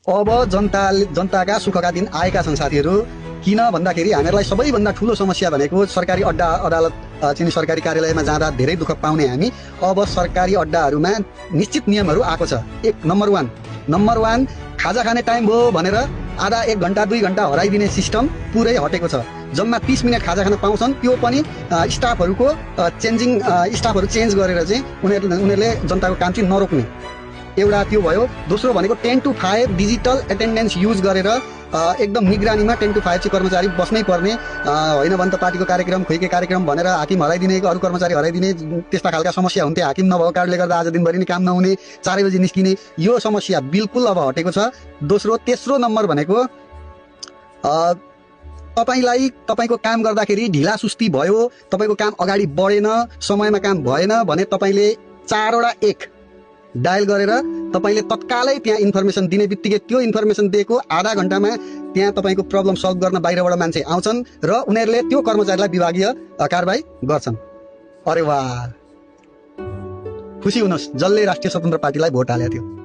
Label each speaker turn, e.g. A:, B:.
A: अब जनताका सुखका दिन आएका छन् साथीहरू। किन भन्दाखेरि हामीहरूलाई सबैभन्दा ठुलो समस्या भनेको सरकारी अड्डा अदालत चाहिँ सरकारी कार्यालयमा जाँदा धेरै दुःख पाउने हामी अब सरकारी अड्डाहरूमा निश्चित नियमहरू आएको छ। नम्बर वान खाजा खाने टाइम भयो भनेर आधा 1 घण्टा 2 घण्टा हराइदिने सिस्टम पुरै हटेको छ। जम्मा 30 मिनट खाजा खान पाउँछन्, त्यो पनि स्टाफहरूको स्टाफहरू चेन्ज गरेर चाहिँ उनीहरूले जनताको काम चाहिँ नरोक्ने, एउटा त्यो भयो। दोस्रो भनेको 10 to 5 डिजिटल एटेन्डेन्स युज गरेर एकदम निगरानीमा 10 to 5 चाहिँ कर्मचारी बस्नै पर्ने, होइन भने त पार्टीको कार्यक्रम खुइके कार्यक्रम भनेर हाकिम हराइदिने, अरू कर्मचारी हराइदिने, त्यस्ता खालका समस्या हुन्थे। हाकिम नभएको कारणले गर्दा आज दिनभरि नै काम नहुने, 4 बजी निस्किने, यो समस्या बिल्कुल अब हटेको छ। तेस्रो नम्बर भनेको तपाईलाई तपाईको काम गर्दाखेरि ढिला सुस्ती भयो, तपाईको काम अगाडि बढेन, समयमा काम भएन भने तपाईले 4 वटा 1 डायल गरेर तपाईले तत्कालै त्यहाँ इन्फर्मेसन दिने बित्तिकै त्यो इन्फर्मेसन दिएको आधा घण्टामा त्यहाँ तपाईको प्रब्लम सल्भ गर्न बाहिरबाट मान्छे आउँछन् र उनीहरूले त्यो कर्मचारीलाई विभागीय कारबाही गर्छन्। अरे वाह, खुसी हुनुहोस्, जसले राष्ट्रिय स्वतन्त्र पार्टीलाई भोट हालेको थियो।